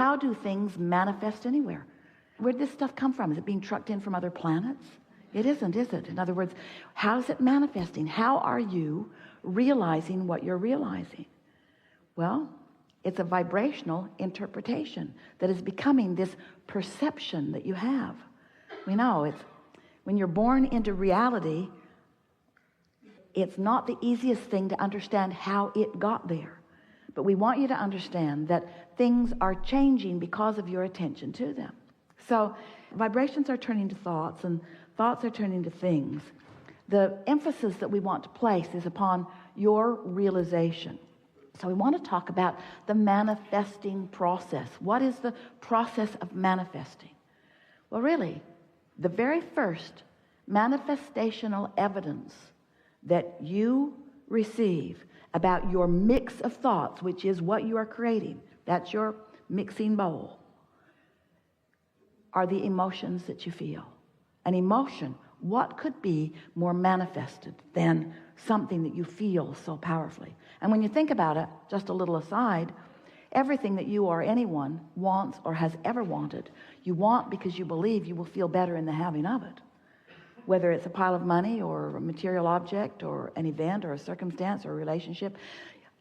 how do things manifest anywhere? Where did this stuff come from? Is it being trucked in from other planets? It isn't, is it? In other words, how's it manifesting? How are you realizing what you're realizing? Well, it's a vibrational interpretation that is becoming this perception that you have. We know it's when you're born into reality, it's not the easiest thing to understand how it got there. But we want you to understand that things are changing because of your attention to them. So vibrations are turning to thoughts, and thoughts are turning to things. The emphasis that we want to place is upon your realization. So we want to talk about the manifesting process. What is the process of manifesting? Well, really, the very first manifestational evidence that you receive about your mix of thoughts, which is what you are creating, that's your mixing bowl, are the emotions that you feel. An emotion, what could be more manifested than something that you feel so powerfully? And when you think about it, just a little aside, everything that you or anyone wants or has ever wanted, you want because you believe you will feel better in the having of it. Whether it's a pile of money or a material object or an event or a circumstance or a relationship,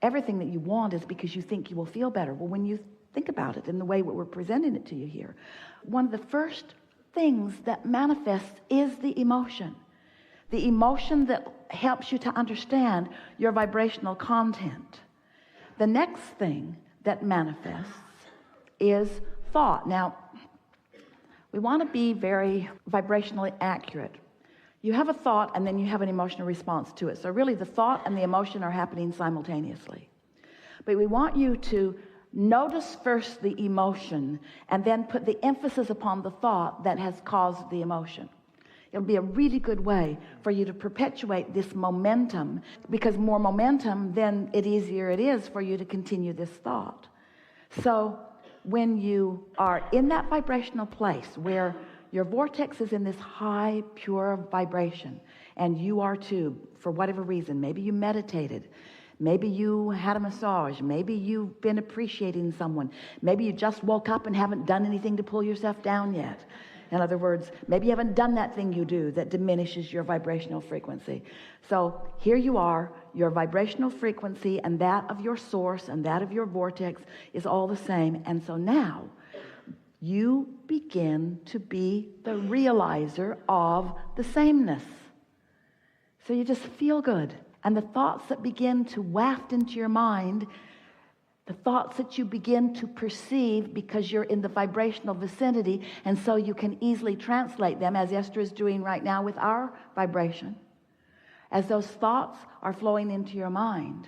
everything that you want is because you think you will feel better. Well, when you think about it in the way that we're presenting it to you here, one of the first things that manifests is the emotion. The emotion that helps you to understand your vibrational content. The next thing that manifests is thought. Now, we want to be very vibrationally accurate. You have a thought and then you have an emotional response to it. So really the thought and the emotion are happening simultaneously. But we want you to notice first the emotion and then put the emphasis upon the thought that has caused the emotion. It'll be a really good way for you to perpetuate this momentum, because more momentum, then the easier it is for you to continue this thought. So when you are in that vibrational place where your vortex is in this high, pure vibration, and you are too, for whatever reason, maybe you meditated, maybe you had a massage, maybe you've been appreciating someone, maybe you just woke up and haven't done anything to pull yourself down yet. In other words, maybe you haven't done that thing you do that diminishes your vibrational frequency. So here you are, your vibrational frequency and that of your source and that of your vortex is all the same. And so now you begin to be the realizer of the sameness. So you just feel good. And the thoughts that begin to waft into your mind, the thoughts that you begin to perceive because you're in the vibrational vicinity, and so you can easily translate them, as Esther is doing right now with our vibration. As those thoughts are flowing into your mind,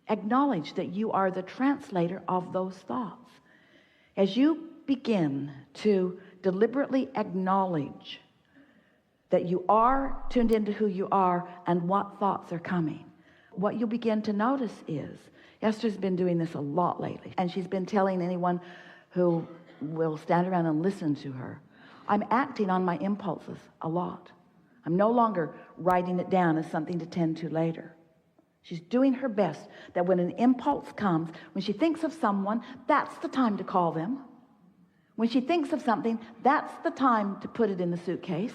acknowledge that you are the translator of those thoughts. As you begin to deliberately acknowledge that you are tuned into who you are and what thoughts are coming, what you'll begin to notice is, Esther's been doing this a lot lately, and she's been telling anyone who will stand around and listen to her, I'm acting on my impulses a lot. I'm no longer writing it down as something to tend to later. She's doing her best that when an impulse comes, when she thinks of someone, that's the time to call them. When she thinks of something, that's the time to put it in the suitcase.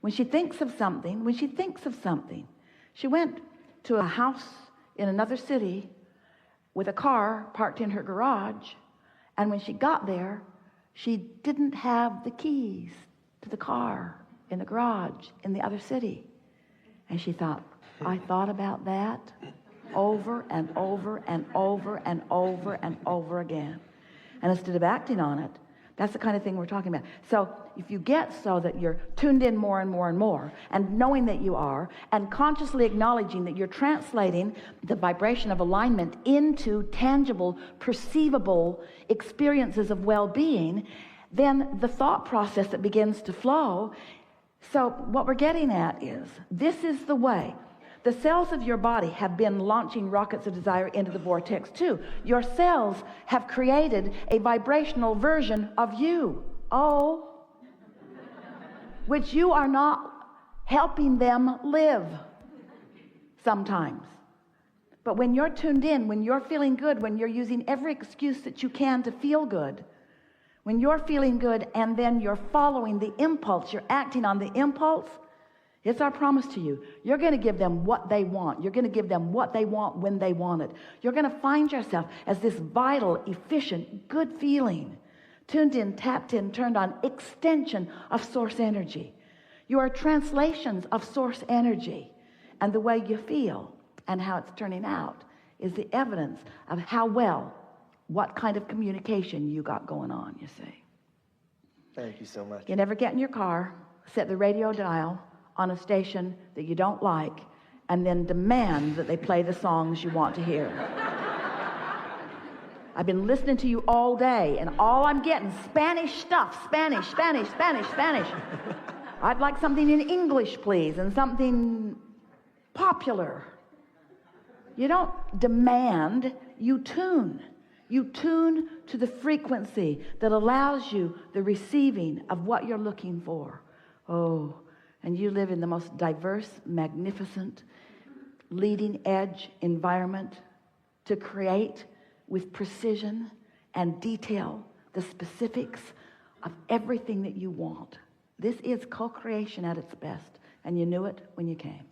When she thinks of something, she went to a house in another city with a car parked in her garage, and when she got there, she didn't have the keys to the car in the garage in the other city. And she thought, I thought about that over and over and over and over and over again. And instead of acting on it, that's the kind of thing we're talking about. So if you get so that you're tuned in more and more and more, and knowing that you are, and consciously acknowledging that you're translating the vibration of alignment into tangible, perceivable experiences of well-being, then the thought process that begins to flow. So what we're getting at is, this is the way. The cells of your body have been launching rockets of desire into the vortex too. Your cells have created a vibrational version of you. Oh, which you are not helping them live sometimes. But when you're tuned in, when you're feeling good, when you're using every excuse that you can to feel good, when you're feeling good and then you're following the impulse, you're acting on the impulse, it's our promise to you. You're going to give them what they want. You're going to give them what they want when they want it. You're going to find yourself as this vital, efficient, good feeling, tuned in, tapped in, turned on, extension of source energy. You are translations of source energy. And the way you feel and how it's turning out is the evidence of how well, what kind of communication you got going on, you see. Thank you so much. You never get in your car, set the radio dial on a station that you don't like, and then demand that they play the songs you want to hear. I've been listening to you all day, and all I'm getting Spanish stuff. Spanish. I'd like something in English, please, and something popular. You don't demand, you tune. You tune to the frequency that allows you the receiving of what you're looking for. Oh, and you live in the most diverse, magnificent, leading edge environment to create with precision and detail the specifics of everything that you want. This is co-creation at its best, and you knew it when you came.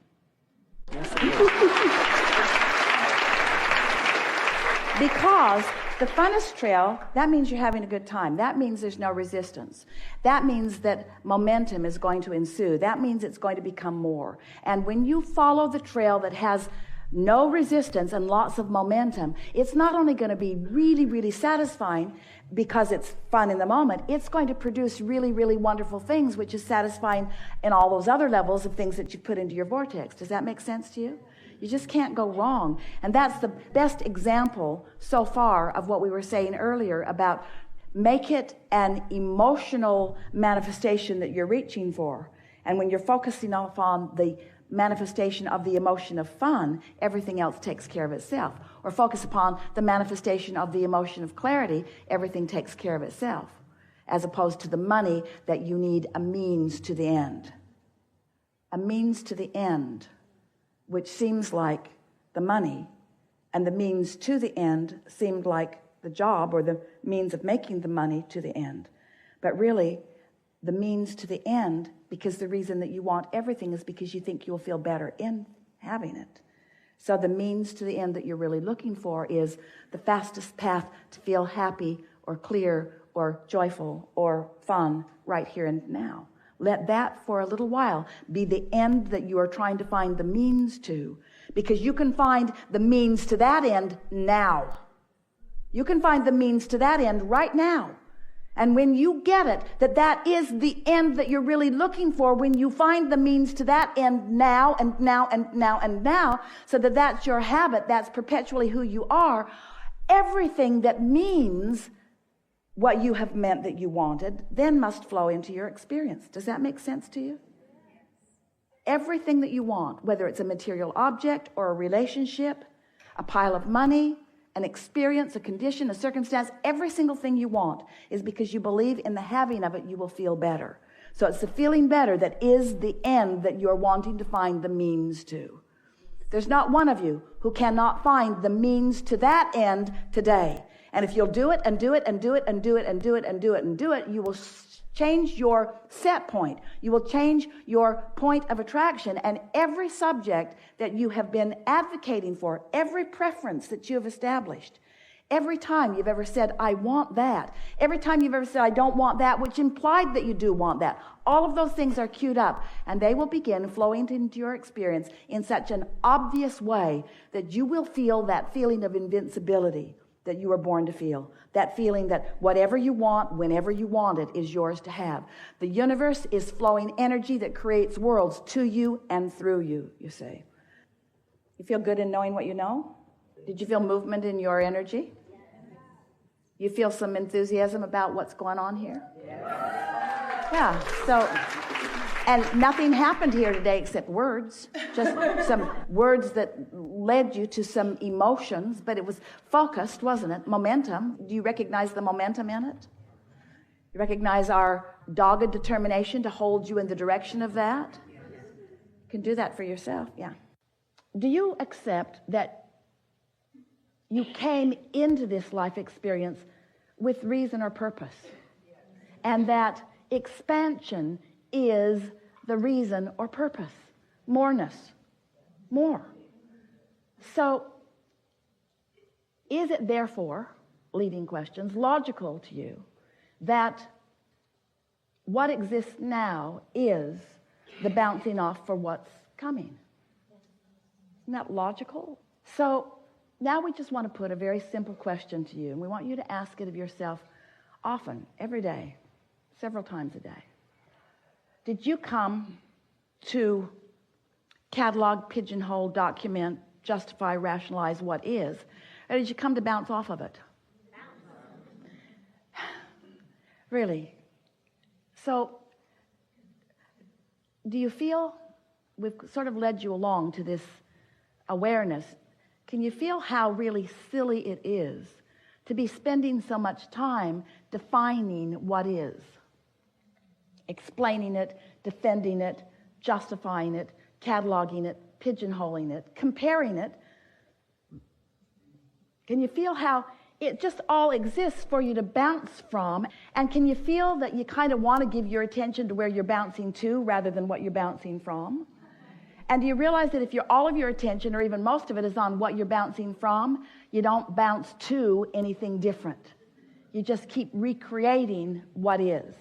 Because the funnest trail, that means you're having a good time. That means there's no resistance. That means that momentum is going to ensue. That means it's going to become more. And when you follow the trail that has no resistance and lots of momentum, it's not only going to be really, really satisfying because it's fun in the moment, it's going to produce really, really wonderful things, which is satisfying in all those other levels of things that you put into your vortex. Does that make sense to you? You just can't go wrong. And that's the best example so far of what we were saying earlier about make it an emotional manifestation that you're reaching for. And when you're focusing on the manifestation of the emotion of fun, everything else takes care of itself. Or focus upon the manifestation of the emotion of clarity, everything takes care of itself. As opposed to the money that you need a means to the end. A means to the end, which seems like the money, and the means to the end seemed like the job or the means of making the money to the end. But really, the means to the end, because the reason that you want everything is because you think you'll feel better in having it. So the means to the end that you're really looking for is the fastest path to feel happy or clear or joyful or fun right here and now. Let that for a little while be the end that you are trying to find the means to, because you can find the means to that end now. You can find the means to that end right now. And when you get it, that is the end that you're really looking for, when you find the means to that end now and now and now and now, so that that's your habit, that's perpetually who you are, everything that means what you have meant that you wanted then must flow into your experience. Does that make sense to you? Everything that you want, whether it's a material object or a relationship, a pile of money, an experience, a condition, a circumstance, every single thing you want is because you believe in the having of it, you will feel better. So it's the feeling better that is the end that you're wanting to find the means to. There's not one of you who cannot find the means to that end today. And if you'll do it and do it and do it and do it and do it and do it and do it, you will change your set point. You will change your point of attraction, and every subject that you have been advocating for, every preference that you have established, every time you've ever said, I want that, every time you've ever said, I don't want that, which implied that you do want that, all of those things are queued up, and they will begin flowing into your experience in such an obvious way that you will feel that feeling of invincibility that you were born to feel. That feeling that whatever you want, whenever you want it, is yours to have. The universe is flowing energy that creates worlds to you and through you, you say. You feel good in knowing what you know? Did you feel movement in your energy? You feel some enthusiasm about what's going on here? Yeah, so... And nothing happened here today except words, just some words that led you to some emotions, but it was focused, wasn't it? Momentum. Do you recognize the momentum in it? You recognize our dogged determination to hold you in the direction of that? You can do that for yourself, yeah. Do you accept that you came into this life experience with reason or purpose. And that expansion is the reason or purpose. Moreness. More. So, is it therefore, leading questions, logical to you that what exists now is the bouncing off for what's coming? Isn't that logical? So, now we just want to put a very simple question to you, and we want you to ask it of yourself often, every day, several times a day. Did you come to catalog, pigeonhole, document, justify, rationalize what is, or did you come to bounce off of it? Really? So, do you feel, we've sort of led you along to this awareness, can you feel how really silly it is to be spending so much time defining what is? Explaining it, defending it, justifying it, cataloging it, pigeonholing it, comparing it. Can you feel how it just all exists for you to bounce from? And can you feel that you kind of want to give your attention to where you're bouncing to rather than what you're bouncing from? And do you realize that if all of your attention, or even most of it, is on what you're bouncing from, you don't bounce to anything different. You just keep recreating what is.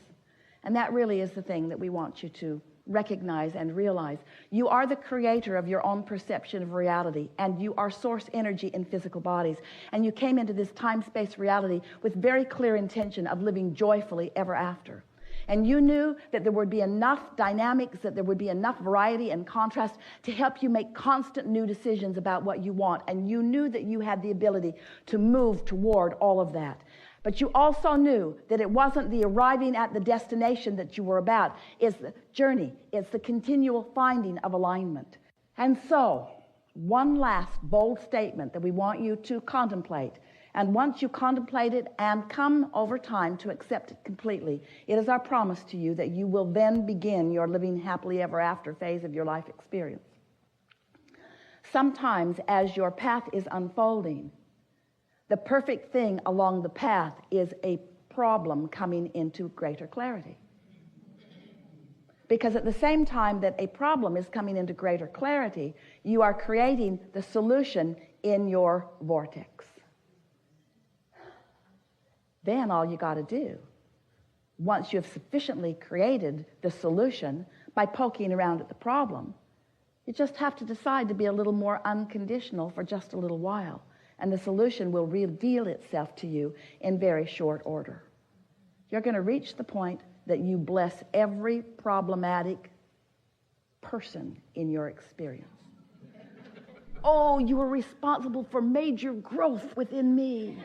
And that really is the thing that we want you to recognize and realize. You are the creator of your own perception of reality, and you are source energy in physical bodies. And you came into this time-space reality with very clear intention of living joyfully ever after. And you knew that there would be enough dynamics, that there would be enough variety and contrast to help you make constant new decisions about what you want. And you knew that you had the ability to move toward all of that. But you also knew that it wasn't the arriving at the destination that you were about. It's the journey. It's the continual finding of alignment. And so, one last bold statement that we want you to contemplate. And once you contemplate it and come over time to accept it completely, it is our promise to you that you will then begin your living happily ever after phase of your life experience. Sometimes as your path is unfolding, the perfect thing along the path is a problem coming into greater clarity. Because at the same time that a problem is coming into greater clarity, you are creating the solution in your vortex. Then all you got to do, once you have sufficiently created the solution by poking around at the problem, you just have to decide to be a little more unconditional for just a little while. And the solution will reveal itself to you in very short order. You're going to reach the point that you bless every problematic person in your experience. Oh, you are responsible for major growth within me.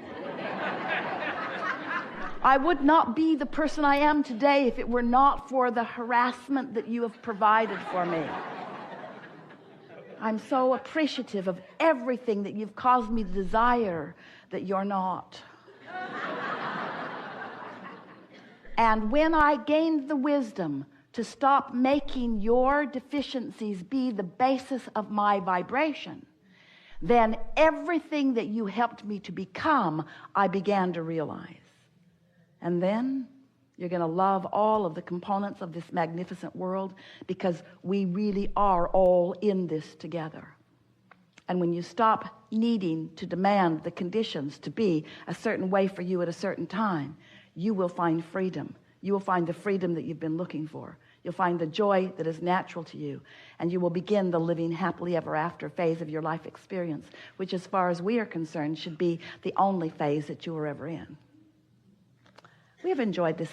I would not be the person I am today if it were not for the harassment that you have provided for me. I'm so appreciative of everything that you've caused me to desire that you're not. And when I gained the wisdom to stop making your deficiencies be the basis of my vibration, then everything that you helped me to become, I began to realize. And then you're going to love all of the components of this magnificent world, because we really are all in this together. And when you stop needing to demand the conditions to be a certain way for you at a certain time, you will find freedom. You will find the freedom that you've been looking for. You'll find the joy that is natural to you, and you will begin the living happily ever after phase of your life experience, which, as far as we are concerned, should be the only phase that you are ever in. We have enjoyed this.